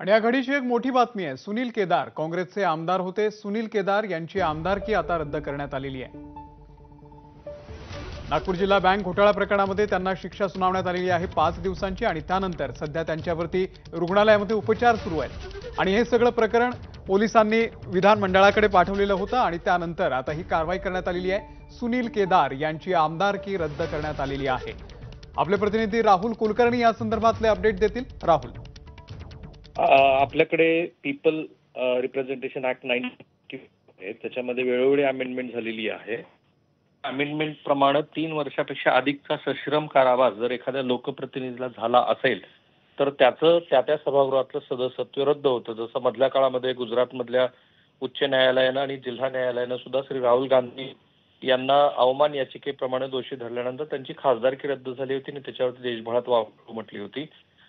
आणि या घडीची एक मोठी बातमी आहे। सुनील केदार काँग्रेसचे आमदार होते। सुनील केदार यांची आमदारकी आता रद्द करण्यात आलेली आहे। नागपूर जिल्हा बँक घोटाळा प्रकरणामध्ये त्यांना शिक्षा सुनावण्यात आलेली आहे 5 दिवसांची आणि त्यानंतर सध्या त्यांच्यावरती रुग्णालयामध्ये उपचार सुरू आहेत। आणि हे सगळं प्रकरण पोलिसांनी विधानमंडळाकडे पाठवलेलं होतं आणि त्यानंतर आता ही कारवाई करण्यात आलेली आहे। सुनील केदार यांची आमदारकी रद्द करण्यात आलेली आहे। आपले प्रतिनिधी राहुल कुलकर्णी या संदर्भातले अपडेट देतील। राहुल, आपल्याकडे पीपल रिप्रेझेंटेशन ऍक्ट 90 आहे, त्याच्यामध्ये वेळोवेळी अमेंडमेंट झालेली आहे। अमेंडमेंट प्रमाणे 3 वर्षापेक्षा अधिकचा सश्रम कारावास जर एखाद्या लोकप्रतिनिधीला झाला असेल तर त्याचं त्या सभागृहातलं सदस्यत्व रद्द होतं। जसं मधल्या काळामध्ये गुजरातमधल्या उच्च न्यायालयानं आणि जिल्हा न्यायालयानं सुद्धा श्री राहुल गांधी यांना अवमान याचिकेप्रमाणे दोषी धरल्यानंतर त्यांची खासदारकी रद्द झाली होती आणि त्याच्यावरती देशभरात वावग म्हटली होती।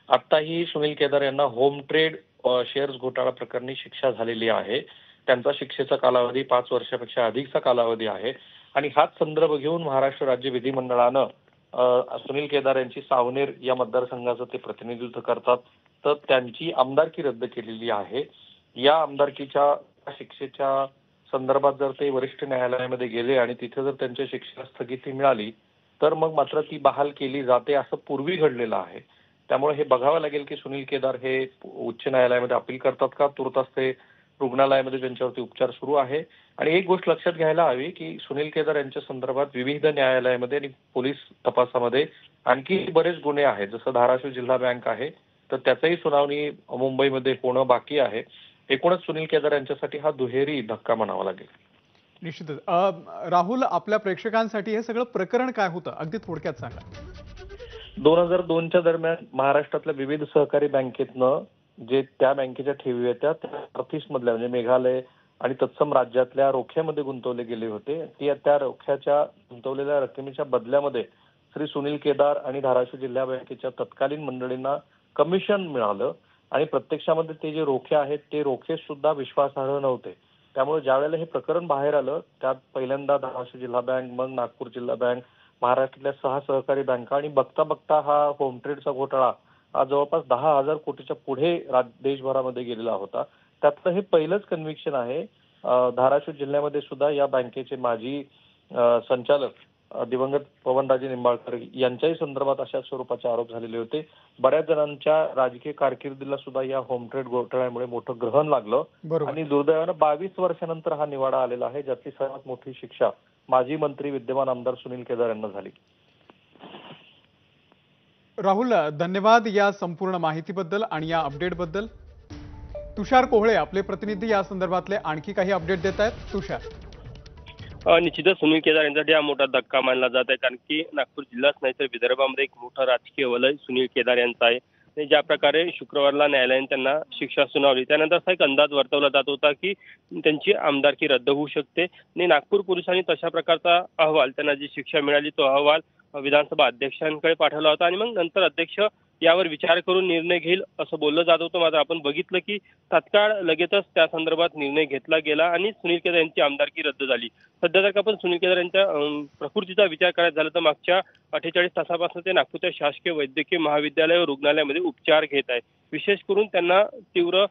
आत्ताही सुनील केदार यांना होम ट्रेड शेअर्स घोटाळा प्रकरणी शिक्षा झालेली आहे। त्यांचा शिक्षेचा कालावधी 5 वर्षापेक्षा अधिकचा कालावधी आहे आणि हाच संदर्भ घेऊन महाराष्ट्र राज्य विधिमंडळानं सुनील केदार यांची सावनेर या मतदारसंघाचं ते प्रतिनिधित्व करतात, तर त्यांची आमदारकी रद्द केलेली आहे। या आमदारकीच्या शिक्षेच्या संदर्भात जर ते वरिष्ठ न्यायालयामध्ये गेले आणि तिथे जर त्यांच्या शिक्षेला स्थगिती मिळाली तर मग मात्र ती बहाल केली जाते, असं पूर्वी घडलेलं आहे। त्यामुळे हे बघावं लागेल की सुनील केदार हे उच्च न्यायालयामध्ये अपील करतात का, तुर्तास ते रुग्णालयामध्ये त्यांच्यावरती उपचार सुरू आहे। आणि एक गोष्ट लक्षात घ्यायला हवी की सुनील केदार यांच्या संदर्भात विविध न्यायालयामध्ये आणि पोलीस तपासामध्ये आणखी बरेच गुन्हे आहेत। जसं धाराशिव जिल्हा बँक आहे तर त्याचाही सुनावणी मुंबईमध्ये होणं बाकी आहे। एकूणच सुनील केदार यांच्यासाठी हा दुहेरी धक्का म्हणावा लागेल। निश्चितच। राहुल, आपल्या प्रेक्षकांसाठी हे सगळं प्रकरण काय होतं अगदी थोडक्यात सांगा। 2002च्या दरम्यान महाराष्ट्रातल्या विविध सहकारी बँकेतनं जे त्या बँकेच्या ठेवी होत्या त्या नॉर्थ ईस्ट मधल्या म्हणजे मेघालय आणि तत्सम राज्यातल्या रोख्यामध्ये गुंतवले गेले होते। त्या रोख्याच्या गुंतवलेल्या रकमेच्या बदल्यामध्ये श्री सुनील केदार आणि धाराशिव जिल्हा बँकेच्या तत्कालीन मंडळींना कमिशन मिळालं आणि प्रत्यक्षामध्ये ते जे रोखे आहेत ते रोखे सुद्धा विश्वासार्ह नव्हते। त्यामुळे ज्या वेळेला हे प्रकरण बाहेर आलं त्यात पहिल्यांदा धाराशिव जिल्हा बँक, मग नागपूर जिल्हा बँक, महाराष्ट्रातल्या 6 सहकारी बँका आणि बघता बघता हा होम ट्रेडचा घोटाळा हा जवळपास 10,000 कोटीच्या पुढे देशभरामध्ये गेलेला होता। त्यातलं हे पहिलंच कन्व्हिक्शन आहे। धाराशिव जिल्ह्यामध्ये सुद्धा या बँकेचे माजी संचालक दिवंगत पवनराजे निंबाळकर यांच्याही संदर्भात अशा स्वरूपाचे आरोप झालेले होते। बऱ्याच जणांच्या राजकीय कारकिर्दीला सुद्धा या होम ट्रेड घोटाळ्यामुळे मोठं ग्रहण लागलं आणि दुर्दैवानं 22 वर्षानंतर हा निवाडा आलेला आहे, ज्याची सर्वात मोठी शिक्षा माजी मंत्री विद्यमान आमदार सुनील केदार यांना झाली। राहुल, धन्यवाद या संपूर्ण माहितीबद्दल आणि या अपडेटबद्दल। तुषार कोहळे आपले प्रतिनिधी या संदर्भातले आणखी काही अपडेट देत आहेत। तुषार, निश्चितच सुनील केदार यांच्यासाठी हा मोठा धक्का मानला जात आहे, कारण की नागपूर जिल्हाच नाही तर विदर्भामध्ये एक मोठा राजकीय वलय सुनील केदार यांचा आहे। ज्या प्रकारे शुक्रवारला न्यायालयाने त्यांना शिक्षा सुनावली त्यानंतर असा एक अंदाज वर्तवला जात होता की त्यांची आमदारकी रद्द होऊ शकते आणि नागपूर पोलिसांनी तशा प्रकारचा अहवाल, त्यांना जी शिक्षा मिळाली तो अहवाल विधानसभा अध्यक्षांकडे पाठवला होता आणि मग नंतर अध्यक्ष यावर विचार करून निर्णय घेईल असं बोललं जात होतं। मात्र आपण बघितलं की तात्काळ लगेचच त्या संदर्भात निर्णय घेतला गेला आणि सुनील केदार यांची आमदारकी रद्द झाली। सध्या जर का आपण सुनील केदार यांच्या प्रकृतीचा विचार करायचा झाला तर मागच्या 48 तासापासून ते नागपूरच्या शासकीय वैद्यकीय महाविद्यालय व रुग्णालयामध्ये उपचार घेत आहे। विशेष करून त्यांना तीव्र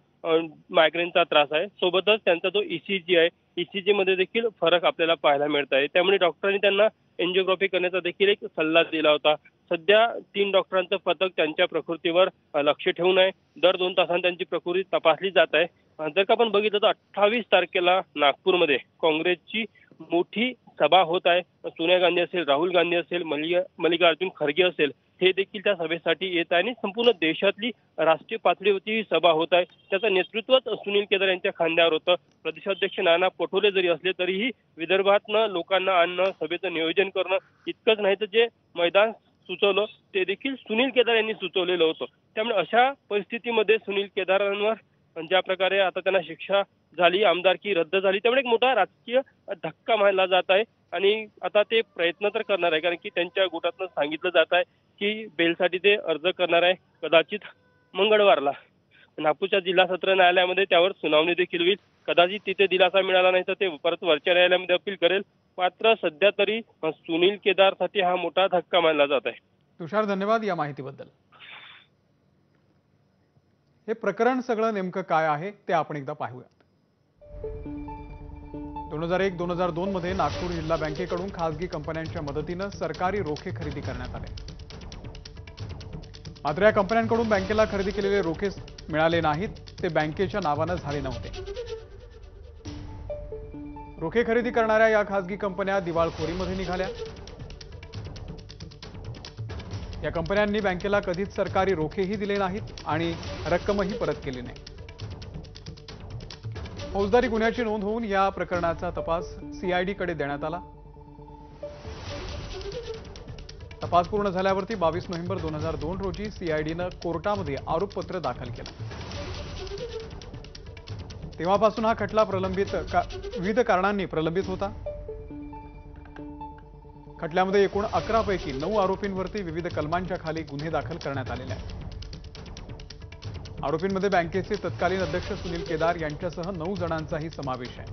मायग्रेनचा त्रास आहे, सोबतच त्यांचा जो ईसीजी आहे ईसीजी मध्ये देखील फरक आपल्याला पाहायला मिळत आहे। त्यामुळे डॉक्टरांनी त्यांना एंजिओग्राफी करण्याचा देखील एक सल्ला दिला होता। सध्या 3 डॉक्टरांचं पथक त्यांच्या प्रकृतीवर लक्ष ठेवून आहे। दर 2 तासांनी त्यांची प्रकृती तपासली जात आहे। जर का आपण बघितलं तर 28 तारखेला नागपूरमध्ये काँग्रेसची मोठी सभा होत आहे। सोनिया गांधी असेल, राहुल गांधी असेल, मल्लिकार्जुन खरगे असेल, हे देखील त्या सभेसाठी येत आहे आणि संपूर्ण देशातली राष्ट्रीय पातळीवरची ही सभा होत आहे। त्याचं नेतृत्वच सुनील केदार यांच्या खांद्यावर होतं। प्रदेशाध्यक्ष नाना पटोले जरी असले तरीही विदर्भातनं लोकांना आणणं, सभेचं नियोजन करणं इतकंच नाही तर जे मैदान सुचवलं ते देखील सुनील केदार यांनी सुचवलेलं होतं। त्यामुळे अशा परिस्थितीमध्ये सुनील केदारांवर ज्या प्रकारे आता त्यांना शिक्षा झाली, आमदारकी रद्द झाली, त्यामुळे एक मोठा राजकीय धक्का मानला जात आहे आणि आता ते प्रयत्न तर करणार आहे, कारण की त्यांच्या गोटातनं सांगितलं जात आहे की बेलसाठी ते अर्ज करणार आहे। कदाचित मंगळवारला नागपूरच्या जिल्हा सत्र न्यायालयामध्ये त्यावर सुनावणी देखील होईल। कदाचित तिथे दिलासा मिळाला नाही तर ते परत वरच्या न्यायालयामध्ये अपील करेल। मात्र सध्या तरी सुनील केदारसाठी हा मोठा धक्का मानला जात आहे। तुषार, धन्यवाद या माहितीबद्दल। हे प्रकरण सगळं नेमकं काय आहे ते आपण एकदा पाहूयात. 2001-2002 मध्ये नागपूर जिल्हा बँकेकडून खासगी कंपन्यांच्या मदतीनं सरकारी रोखे खरेदी करण्यात आले. मात्र या कंपन्यांकडून बँकेला खरेदी केलेले रोखे मिळाले नाहीत, ते बँकेच्या नावानं झाले नव्हते. रोखे खरेदी करणाऱ्या या खासगी कंपन्या दिवाळखोरीमध्ये निघाल्या. या कंपन्यांनी बँकेला कधीच सरकारी रोखेही दिले नाहीत आणि रक्कमही परत केली नाही. फौजदारी गुन्ह्याची नोंद होऊन या प्रकरणाचा तपास सीआयडीकडे देण्यात आला. तपास पूर्ण झाल्यावरती 22 नोव्हेंबर 2002 रोजी सीआयडीनं कोर्टामध्ये आरोपपत्र दाखल केलं. तेव्हापासून हा खटला विविध कारणांनी प्रलंबित होता. खटल्यामध्ये एकूण 11 पैकी 9 आरोपींवरती विविध कलमांच्या खाली गुन्हे दाखल करण्यात आलेले आहेत. आरोपींमध्ये बँकेचे तत्कालीन अध्यक्ष सुनील केदार यांच्यासह 9 जणांचाही समावेश आहे.